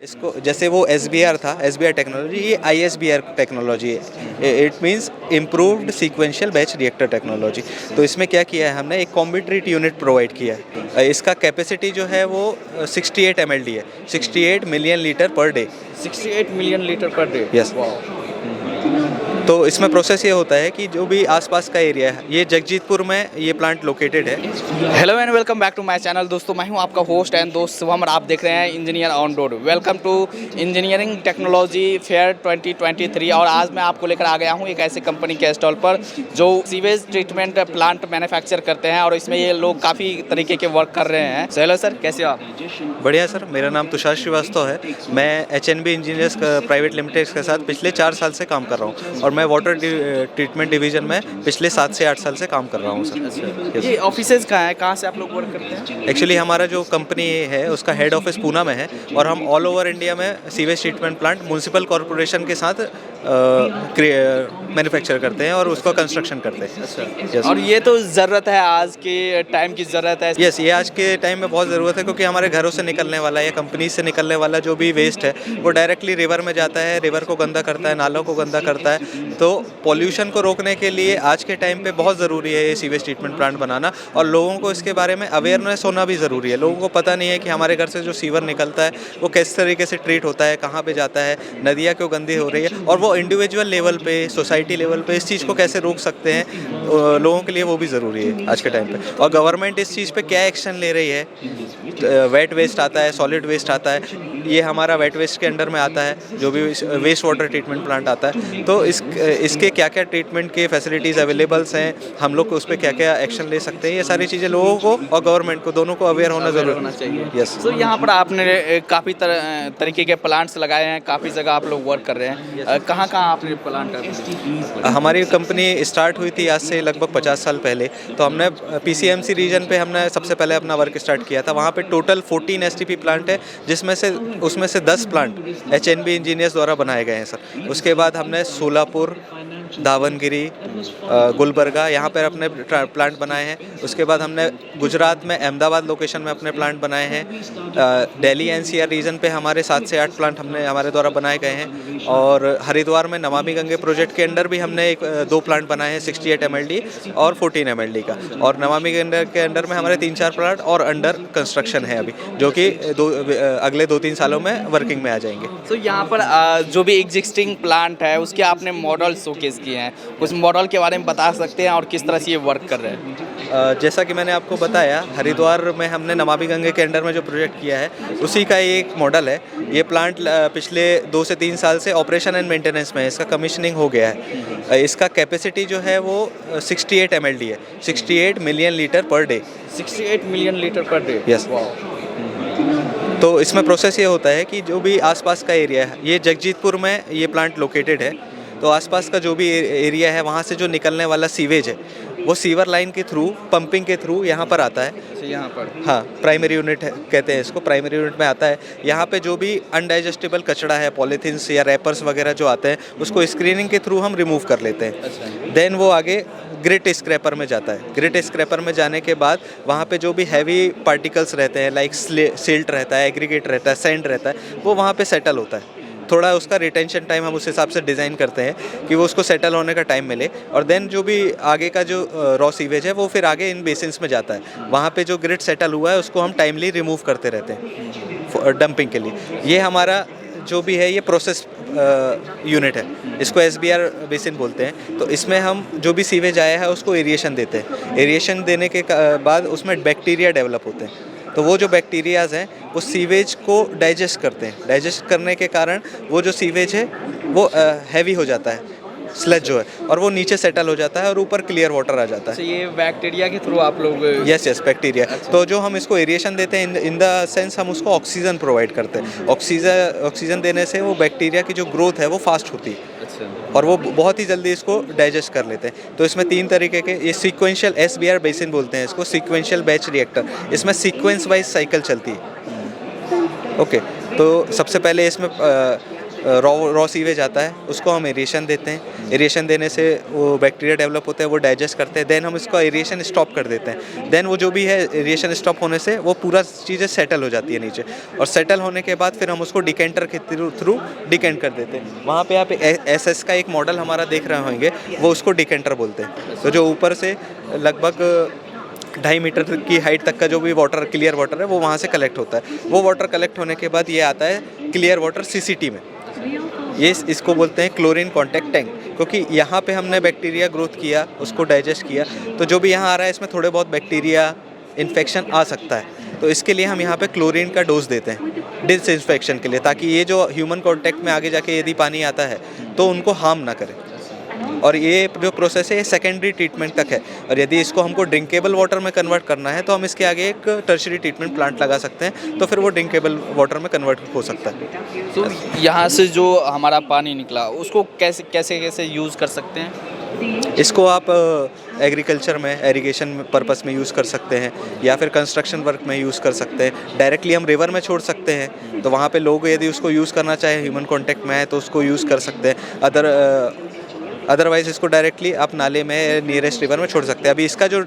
इसको जैसे वो SBR था, SBR टेक्नोलॉजी, ये ISBR टेक्नोलॉजी है। It means improved sequential batch reactor technology. तो इसमें क्या किया है हमने, एक कॉम्बिट्रीट यूनिट प्रोवाइड किया है। इसका कैपेसिटी जो है वो 68 MLD है, 68 million litre per day. 68 million litre per day. Yes. तो इसमें प्रोसेस ये होता है कि जो भी आसपास का एरिया है, ये जगजीतपुर में ये प्लांट लोकेटेड है। Hello and welcome back to my channel. दोस्तों मैं हूं आपका होस्ट एंड दोस्त शुभम और आप देख रहे हैं engineer on road. Welcome to engineering technology fair 2023। और आज मैं आपको लेकर आ गया हूं एक ऐसे कंपनी के स्टॉल पर जो सीवेज ट्रीटमेंट प्लांट मैन्युफैक्चर करते हैं और इसमें ये लोग काफ़ी तरीके के वर्क कर रहे हैं। हेलो सर, कैसे हो आप? बढ़िया सर, मेरा नाम तुषार श्रीवास्तव है। मैं HNB इंजीनियर्स प्राइवेट लिमिटेड के साथ पिछले 4 साल से काम कर रहा हूँ और मैं वाटर ट्रीटमेंट डिवीज़न में पिछले 7 से 8 साल से काम कर रहा हूँ सर। ये ऑफिसेज कहाँ है, कहाँ से आप लोग वर्क करते हैं? एक्चुअली हमारा जो कंपनी है उसका हेड ऑफिस पूना में है और हम ऑल ओवर इंडिया में sewage treatment plant municipal corporation के साथ मैन्युफैक्चर करते हैं और उसका कंस्ट्रक्शन करते हैं। Yes. और ये तो ज़रूरत है, आज के टाइम की ज़रूरत है। यस, ये आज के टाइम में बहुत ज़रूरत है क्योंकि हमारे घरों से निकलने वाला या कंपनी से निकलने वाला जो भी वेस्ट है वो डायरेक्टली रिवर में जाता है, रिवर को गंदा करता है, नालों को गंदा करता है। तो पॉल्यूशन को रोकने के लिए आज के टाइम पे बहुत ज़रूरी है ये सीवेज ट्रीटमेंट प्लांट बनाना और लोगों को इसके बारे में अवेयरनेस होना भी ज़रूरी है। लोगों को पता नहीं है कि हमारे घर से जो सीवर निकलता है वो किस तरीके से ट्रीट होता है, कहाँ पे जाता है, नदियाँ क्यों गंदी हो रही है और वो इंडिविजुअल लेवल पे, सोसाइटी लेवल पे इस चीज़ को कैसे रोक सकते हैं, लोगों के लिए वो भी ज़रूरी है आज के टाइम पे। और गवर्नमेंट इस चीज़ पे क्या एक्शन ले रही है, वेट वेस्ट आता है, सॉलिड वेस्ट आता है, ये हमारा वेट वेस्ट के अंडर में आता है, जो भी वेस्ट वाटर ट्रीटमेंट प्लांट आता है। तो इसके क्या क्या ट्रीटमेंट के फैसिलिटीज़ अवेलेबल्स हैं, हम लोग उस पर क्या क्या एक्शन ले सकते हैं, ये सारी चीज़ें लोगों को और गवर्नमेंट को दोनों को अवेयर होना ज़रूरी होना चाहिए। यस। तो यहाँ पर आपने काफ़ी तरीके के प्लांट्स लगाए हैं, काफ़ी जगह आप लोग वर्क कर रहे हैं। कहाँ कहाँ आपने प्लांट कर? हमारी कंपनी स्टार्ट हुई थी आज से लगभग 50 साल पहले। तो हमने PCMC रीजन पे हमने सबसे पहले अपना वर्क स्टार्ट किया था। वहाँ पे टोटल 14 STP प्लांट है, उसमें से 10 प्लांट HNB इंजीनियर्स द्वारा बनाए गए हैं सर। उसके बाद हमने सोलापुर, दावनगिरी, गुलबर्गा यहाँ पर अपने प्लांट बनाए हैं। उसके बाद हमने गुजरात में अहमदाबाद लोकेशन में अपने प्लांट बनाए हैं। दिल्ली NCR रीजन पे हमारे 7 से 8 प्लांट हमारे द्वारा बनाए गए हैं। और हरिद्वार में नमामि गंगे प्रोजेक्ट के अंडर भी हमने 2 प्लांट बनाए हैं, 68 MLD और 14 MLD का। और नमामि गंगे के अंडर में हमारे 3-4 प्लांट और अंडर कंस्ट्रक्शन है अभी, जो कि अगले 2-3 सालों में वर्किंग में आ जाएंगे। तो यहाँ पर जो भी एग्जिस्टिंग प्लांट है उसके आपने मॉडल शोकेस किए हैं, उस मॉडल के बारे में बता सकते हैं और किस तरह से ये वर्क कर रहे हैं? जैसा कि मैंने आपको बताया, हरिद्वार में हमने नमामि गंगे के अंडर में जो प्रोजेक्ट किया है उसी का एक मॉडल है। ये प्लांट पिछले 2 से 3 साल से ऑपरेशन एंड मेंटेनेंस में है, इसका कमीशनिंग हो गया है। इसका कैपेसिटी जो है वो 68 MLD है, 68 million litre per day. 68 million litre per day. Yes. तो इसमें प्रोसेस ये होता है कि जो भी आसपास का एरिया है, ये जगजीतपुर में ये प्लांट लोकेटेड है। तो आसपास का जो भी एरिया है वहाँ से जो निकलने वाला सीवेज है वो सीवर लाइन के थ्रू, पंपिंग के थ्रू यहाँ पर आता है। यहाँ पर हाँ, प्राइमरी यूनिट कहते हैं इसको, प्राइमरी यूनिट में आता है। यहाँ पे जो भी अनडाइजेस्टेबल कचरा है, पॉलीथीन्स या रैपर्स वगैरह जो आते हैं उसको स्क्रीनिंग के थ्रू हम रिमूव कर लेते हैं। देन वो आगे ग्रिट स्क्रैपर में जाता है। ग्रिट स्क्रैपर में जाने के बाद वहाँ पे जो भी हैवी पार्टिकल्स रहते हैं, लाइक सिल्ट रहता है, एग्रीगेट रहता है, सैंड रहता है, वो वहाँ पे सेटल होता है। थोड़ा उसका रिटेंशन टाइम हम उस हिसाब से डिज़ाइन करते हैं कि वो उसको सेटल होने का टाइम मिले। और देन जो भी आगे का जो रॉ सीवेज है वो फिर आगे इन बेसिन्स में जाता है। वहाँ पे जो ग्रिट सेटल हुआ है उसको हम टाइमली रिमूव करते रहते हैं डंपिंग के लिए। ये हमारा जो भी है ये प्रोसेस यूनिट है, इसको SBR बेसिन बोलते हैं। तो इसमें हम जो भी सीवेज आया है उसको एरिएशन देते हैं। एरिएशन देने के बाद उसमें बैक्टीरिया डेवलप होते हैं। तो वो जो बैक्टीरियाज़ हैं वो सीवेज को डाइजेस्ट करते हैं। डाइजेस्ट करने के कारण वो जो सीवेज है वो हैवी हो जाता है, स्लज जो है, और वो नीचे सेटल हो जाता है और ऊपर क्लियर वाटर आ जाता है। तो ये बैक्टीरिया के थ्रू आप लोग? Yes, bacteria. अच्छा। तो जो हम इसको एरिएशन देते हैं इन द सेंस हम उसको ऑक्सीजन प्रोवाइड करते हैं। ऑक्सीजन देने से वो बैक्टीरिया की जो ग्रोथ है वो फास्ट होती है। अच्छा। और वो बहुत ही जल्दी इसको डाइजेस्ट कर लेते हैं। तो इसमें 3 तरीके के, ये सीक्वेंशियल SBR बेसिन बोलते हैं इसको, सीक्वेंशियल बैच रिएक्टर। इसमें सीक्वेंस वाइज साइकिल चलती है। ओके। तो सबसे पहले इसमें रॉ सीवेज आता है, उसको हम एरिएशन देते हैं। एरिएशन देने से वो बैक्टीरिया डेवलप होते हैं, वो डाइजेस्ट करते हैं, देन हम इसको एरिएशन स्टॉप कर देते हैं। देन वो जो भी है एरिएशन स्टॉप होने से वो पूरा चीज़ें सेटल हो जाती है नीचे, और सेटल होने के बाद फिर हम उसको डिकेंटर के थ्रू डिकेंट कर देते हैं। वहाँ पे आप एसएस का एक मॉडल हमारा देख रहे होंगे, वो उसको डिकेंटर बोलते हैं। तो जो ऊपर से लगभग 2.5 मीटर की हाइट तक का जो भी वाटर, क्लियर वाटर है, वो वहाँ से कलेक्ट होता है। वो वाटर कलेक्ट होने के बाद ये आता है क्लियर वाटर सीसीटी में। ये इसको बोलते हैं क्लोरीन कॉन्टैक्ट टैंक, क्योंकि यहाँ पे हमने बैक्टीरिया ग्रोथ किया, उसको डाइजेस्ट किया, तो जो भी यहाँ आ रहा है इसमें थोड़े बहुत बैक्टीरिया इन्फेक्शन आ सकता है। तो इसके लिए हम यहाँ पे क्लोरीन का डोज देते हैं डिसइंफेक्शन के लिए, ताकि ये जो ह्यूमन कॉन्टैक्ट में आगे जाके यदि पानी आता है तो उनको हार्म ना करे। और ये जो प्रोसेस है ये सेकेंडरी ट्रीटमेंट तक है, और यदि इसको हमको ड्रिंकेबल वाटर में कन्वर्ट करना है तो हम इसके आगे एक टर्शरी ट्रीटमेंट प्लांट लगा सकते हैं, तो फिर वो ड्रिंकेबल वाटर में कन्वर्ट हो सकता है। तो यहाँ से जो हमारा पानी निकला उसको कैसे कैसे कैसे यूज़ कर सकते हैं? इसको आप एग्रीकल्चर में एरीगेशन पर्पस में यूज़ कर सकते हैं, या फिर कंस्ट्रक्शन वर्क में यूज़ कर सकते हैं। डायरेक्टली हम रिवर में छोड़ सकते हैं, तो वहाँ पे लोग यदि उसको यूज़ करना चाहे, ह्यूमन कॉन्टैक्ट में है तो उसको यूज़ कर सकते हैं। अदरवाइज़ इसको डायरेक्टली आप नाले में नियरेस्ट रिवर में छोड़ सकते हैं। अभी इसका जो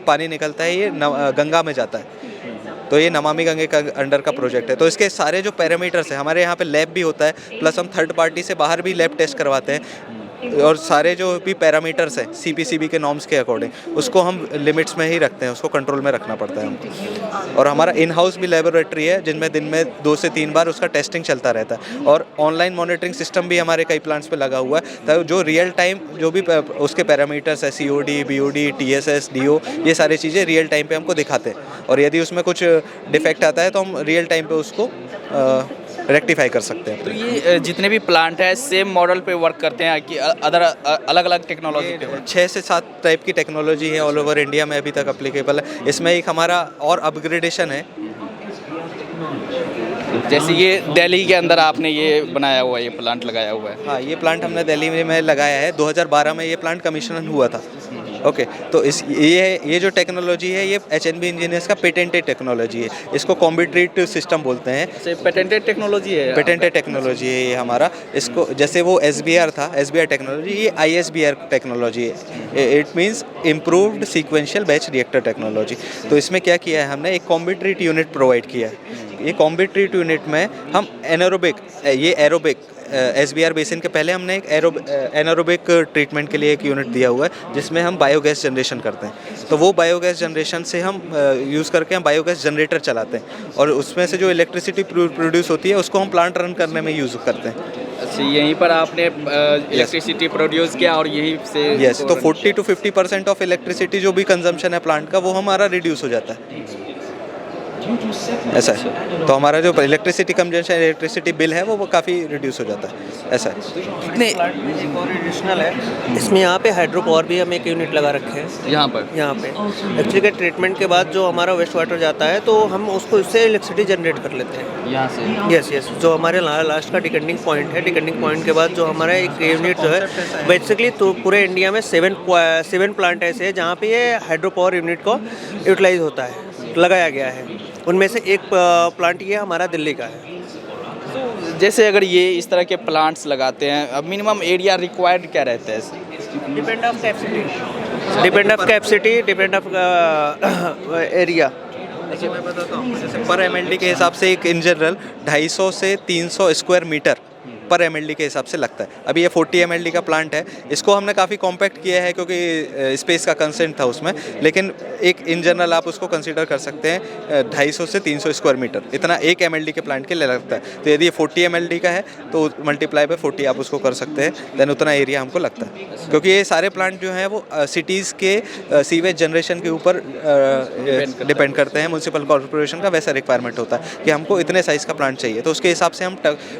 पानी निकलता है ये गंगा में जाता है, तो ये नमामि गंगे का अंडर का प्रोजेक्ट है। तो इसके सारे जो पैरामीटर्स हैं, हमारे यहाँ पे लैब भी होता है, प्लस हम थर्ड पार्टी से बाहर भी लैब टेस्ट करवाते हैं, और सारे जो भी पैरामीटर्स हैं सीपीसीबी के नॉर्म्स के अकॉर्डिंग उसको हम लिमिट्स में ही रखते हैं, उसको कंट्रोल में रखना पड़ता है हमको। और हमारा इन हाउस भी लेबोरेटरी है, जिनमें दिन में 2 से 3 बार उसका टेस्टिंग चलता रहता है, और ऑनलाइन मॉनिटरिंग सिस्टम भी हमारे कई प्लांट्स पे लगा हुआ है, तो जो रियल टाइम जो भी उसके पैरामीटर्स है, COD, BOD, TSS, DO, ये सारी चीज़ें रियल टाइम पे हमको दिखाते हैं, और यदि उसमें कुछ डिफेक्ट आता है तो हम रियल टाइम पे उसको रेक्टिफाई कर सकते हैं। तो ये जितने भी प्लांट हैं सेम मॉडल पे वर्क करते हैं कि अदर अलग अलग टेक्नोलॉजी पे? 6 से 7 टाइप की टेक्नोलॉजी है ऑल ओवर इंडिया में अभी तक अप्लीकेबल है। इसमें एक हमारा और अपग्रेडेशन है, जैसे ये दिल्ली के अंदर आपने ये बनाया हुआ है, ये प्लांट लगाया हुआ है। हाँ, ये प्लांट हमने दिल्ली में लगाया है। 2012 में ये प्लांट कमीशन हुआ था। ओके, तो ये जो टेक्नोलॉजी है ये HNB इंजीनियर्स का पेटेंटेड टेक्नोलॉजी है। इसको कॉम्बिट्रीट सिस्टम बोलते हैं। पेटेंटेड टेक्नोलॉजी है, पेटेंटेड टेक्नोलॉजी है ये हमारा। इसको जैसे वो SBR था, SBR टेक्नोलॉजी, ये ISBR टेक्नोलॉजी है। It means improved sequential batch reactor technology. तो इसमें क्या किया है हमने, एक कॉम्बिट्रीट यूनिट प्रोवाइड किया है। ये कॉम्बिट्रीट यूनिट में हम एनारोबिक, ये एरोबिक SBR बेसिन के पहले हमने एक एनारोबिक ट्रीटमेंट के लिए एक यूनिट दिया हुआ है, जिसमें हम बायोगैस जनरेशन करते हैं। तो वो बायोगैस जनरेशन से हम यूज़ करके हम बायोगैस जनरेटर चलाते हैं, और उसमें से जो इलेक्ट्रिसिटी प्रोड्यूस होती है उसको हम प्लांट रन करने में यूज़ करते हैं। अच्छा, यहीं पर आपने इलेक्ट्रिसिटी प्रोड्यूस किया और यहीं से? यस, तो 40 to 50% ऑफ इलेक्ट्रिसिटी जो भी कंजम्पशन है प्लांट का, वो हमारा रिड्यूस हो जाता है। ऐसा है, तो हमारा जो इलेक्ट्रिसिटी कंजम्पशन, इलेक्ट्रिसिटी बिल है वो काफ़ी रिड्यूस हो जाता है। ऐसा है। कितने एक और एडिशनल है इसमें, यहाँ पे हाइड्रो पावर भी हम एक यूनिट लगा रखे हैं यहाँ पे एक्चुअली के ट्रीटमेंट के बाद जो हमारा वेस्ट वाटर जाता है तो हम उसको इससे इलेक्ट्रिसिटी जनरेट कर लेते हैं यहाँ से। यस, जो हमारे लास्ट का डिकेंडिंग पॉइंट है, डिकेंडिंग पॉइंट के बाद जो हमारा एक यूनिट जो है, बेसिकली तो पूरे इंडिया में 7 प्लांट ऐसे हैं जहाँ पे ये हाइड्रो पावर यूनिट को यूटिलाइज होता है, लगाया गया है। उनमें से एक प्लांट ये हमारा दिल्ली का है। जैसे अगर ये इस तरह के प्लांट्स लगाते हैं, अब मिनिमम एरिया रिक्वायर्ड क्या रहता है? Depend of capacity, depend of area. देखिए मैं बताता हूँ, जैसे पर MLD के हिसाब से एक इन जनरल 250 से 300 स्क्वायर मीटर पर MLD के हिसाब से लगता है। अभी ये 40 MLD का प्लांट है, इसको हमने काफ़ी कॉम्पैक्ट किया है क्योंकि स्पेस का कंसेंट था उसमें, लेकिन एक इन जनरल आप उसको कंसीडर कर सकते हैं 250 से 300 स्क्वायर मीटर, इतना एक MLD के प्लांट के लिए लगता है। तो यदि ये 40 MLD का है तो मल्टीप्लाई बाय 40 आप उसको कर सकते हैं, देन उतना एरिया हमको लगता है। क्योंकि ये सारे प्लांट जो हैं वो सिटीज़ के सीवेज जनरेशन के ऊपर डिपेंड करते हैं। म्यूनसिपल कॉर्पोरेशन का वैसा रिक्वायरमेंट होता है कि हमको इतने साइज़ का प्लांट चाहिए, तो उसके हिसाब से हम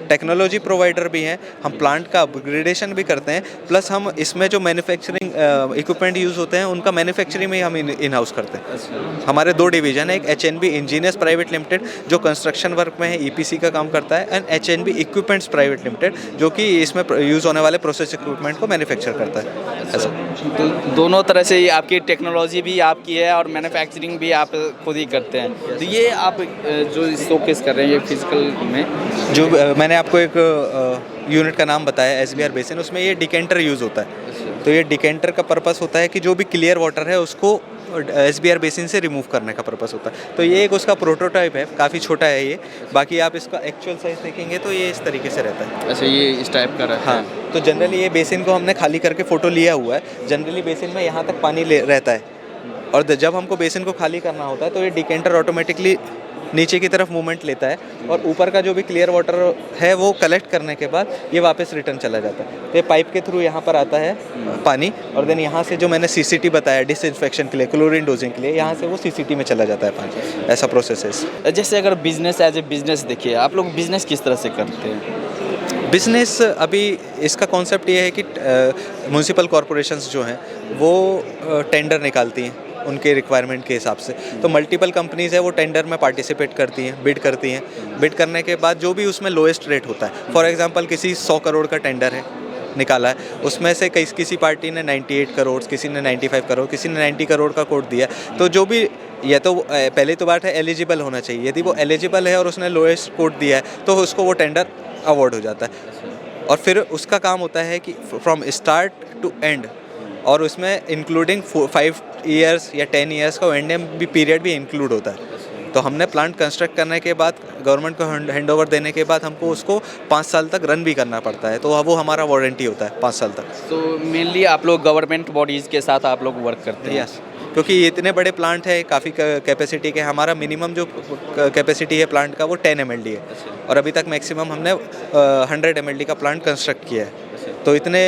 टेक्नोलॉजी प्रोवाइडर भी हैं, हम प्लांट का अपग्रेडेशन भी करते हैं, प्लस हम इसमें जो मैन्युफैक्चरिंग इक्विपमेंट यूज़ होते हैं उनका मैन्युफैक्चरिंग में हम इन हाउस करते हैं। हमारे 2 डिवीजन है, एक HNB इंजीनियर्स प्राइवेट लिमिटेड जो कंस्ट्रक्शन वर्क में है, EPC का काम करता है, and HNB equipments private limited जो कि इसमें यूज़ होने वाले प्रोसेस इक्विपमेंट को मैन्युफैक्चर करता है। ऐसा तो दोनों तरह से आपकी टेक्नोलॉजी भी आपकी है और मैन्युफैक्चरिंग भी आप खुद ही करते हैं। तो ये आप जो शोकेस कर रहे हैं ये फिजिकल में, जो मैंने आपको एक यूनिट का नाम बताया SBR बेसिन, उसमें ये डिकेंटर यूज़ होता है। तो ये डिकेंटर का पर्पस होता है कि जो भी क्लियर वाटर है उसको SBR बेसिन से रिमूव करने का पर्पस होता है। तो ये एक उसका प्रोटोटाइप है, काफ़ी छोटा है ये। बाकी आप इसका एक्चुअल साइज देखेंगे तो ये इस तरीके से रहता है। अच्छा, ये इस टाइप का रहता है। हाँ, तो जनरली ये बेसिन को हमने खाली करके फ़ोटो लिया हुआ है। जनरली बेसिन में यहाँ तक पानी रहता है, और जब हमको बेसिन को खाली करना होता है तो ये डिकेंटर ऑटोमेटिकली नीचे की तरफ मूवमेंट लेता है, और ऊपर का जो भी क्लियर वाटर है वो कलेक्ट करने के बाद ये वापस रिटर्न चला जाता है। तो ये पाइप के थ्रू यहाँ पर आता है पानी, और देन यहाँ से जो मैंने CCT बताया डिसइंफेक्शन के लिए, क्लोरीन डोजिंग के लिए, यहाँ से वो CCT में चला जाता है पानी। ऐसा प्रोसेस है। जैसे अगर बिजनेस एज ए बिजनेस देखिए, आप लोग बिजनेस किस तरह से करते हैं? बिज़नेस अभी इसका कॉन्सेप्ट ये है कि म्यूनसिपल कॉरपोरेशंस जो हैं वो टेंडर निकालती हैं उनके रिक्वायरमेंट के हिसाब से। तो मल्टीपल कंपनीज़ है वो टेंडर में पार्टिसिपेट करती हैं, बिड करती हैं। बिड करने के बाद जो भी उसमें लोएस्ट रेट होता है, फॉर एग्जांपल किसी 100 करोड़ का टेंडर है निकाला है, उसमें से किसी पार्टी ने 98 करोड़, किसी ने 95 करोड़, किसी ने 90 करोड़ का कोट दिया। तो जो भी, या तो पहली तो बात है एलिजिबल होना चाहिए। यदि वो एलिजिबल है और उसने लोएस्ट कोट दिया है तो उसको वो टेंडर अवॉर्ड हो जाता है। और फिर उसका काम होता है कि फ्रॉम स्टार्ट टू एंड, और उसमें इंक्लूडिंग 5 ईयर्स या 10 ईयर्स का एंड भी पीरियड भी इंक्लूड होता है। तो हमने प्लांट कंस्ट्रक्ट करने के बाद गवर्नमेंट को हैंड ओवर देने के बाद हमको उसको 5 साल तक रन भी करना पड़ता है। तो वो हमारा वारंटी होता है 5 साल तक। तो मेनली आप लोग गवर्नमेंट बॉडीज़ के साथ आप लोग वर्क करते हैं? यस, क्योंकि ये इतने बड़े प्लांट है, काफ़ी कैपेसिटी के, हमारा मिनिमम जो कैपेसिटी है प्लांट का वो 10 mld है, और अभी तक मैक्सिमम हमने 100 mld का प्लांट कंस्ट्रक्ट किया है। तो इतने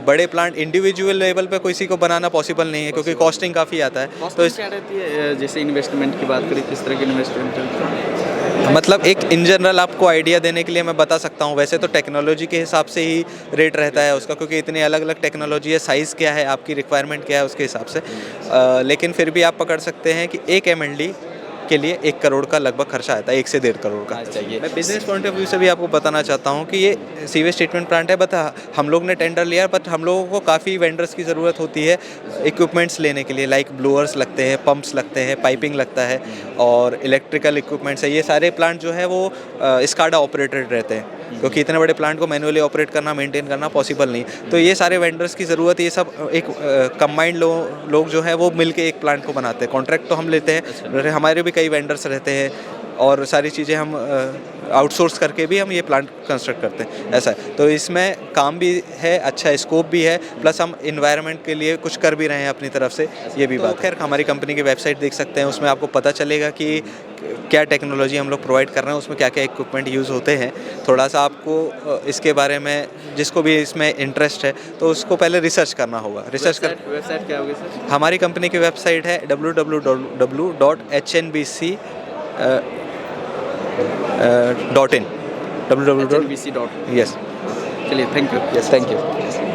बड़े प्लांट इंडिविजुअल लेवल पे किसी को बनाना पॉसिबल नहीं है, क्योंकि कॉस्टिंग काफ़ी आता है। तो क्या रहती है, जैसे इन्वेस्टमेंट की बात करें, किस तरह की इन्वेस्टमेंट है? मतलब एक इन जनरल आपको आइडिया देने के लिए मैं बता सकता हूँ। वैसे तो टेक्नोलॉजी के हिसाब से ही रेट रहता है उसका, क्योंकि इतनी अलग अलग टेक्नोलॉजी है, साइज़ क्या है, आपकी रिक्वायरमेंट क्या है, उसके हिसाब से। लेकिन फिर भी आप पकड़ सकते हैं कि 1 mld के लिए 1 करोड़ का लगभग खर्चा आता है, 1 से 1.5 करोड़ का। चाहिए। मैं बिजनेस पॉइंट ऑफ व्यू से भी आपको बताना चाहता हूँ कि ये सीवेज ट्रीटमेंट प्लांट है, बट हम लोग ने टेंडर लिया, बट हम लोगों को काफ़ी वेंडर्स की ज़रूरत होती है इक्विपमेंट्स लेने के लिए। लाइक ब्लोअर्स लगते हैं, पंप्स लगते हैं, पाइपिंग लगता है, और इलेक्ट्रिकल इक्विपमेंट्स है। ये सारे प्लांट जो है वो स्काडा ऑपरेटेड रहते हैं, क्योंकि इतने बड़े प्लांट को मैनुअली ऑपरेट करना, मेंटेन करना पॉसिबल नहीं। तो ये सारे वेंडर्स की ज़रूरत, ये सब एक कंबाइंड लोग जो है वो मिलके एक प्लांट को बनाते हैं। कॉन्ट्रैक्ट तो हम लेते हैं, हमारे भी कई वेंडर्स रहते हैं, और सारी चीज़ें हम आउटसोर्स करके भी हम ये प्लांट कंस्ट्रक्ट करते हैं। ऐसा है। तो इसमें काम भी है, अच्छा स्कोप भी है, प्लस हम इन्वायरमेंट के लिए कुछ कर भी रहे हैं अपनी तरफ से, ये भी बात। खैर, हमारी कंपनी की वेबसाइट देख सकते हैं, उसमें आपको पता चलेगा कि क्या टेक्नोलॉजी हम लोग प्रोवाइड कर रहे हैं, उसमें क्या क्या इक्विपमेंट यूज़ होते हैं। थोड़ा सा आपको इसके बारे में, जिसको भी इसमें इंटरेस्ट है, तो उसको पहले रिसर्च करना होगा। वेबसाइट क्या होगी सर? हमारी कंपनी की वेबसाइट है www.hnbc.in HNBC. Yes. चलिए, thank you. Yes, thank you.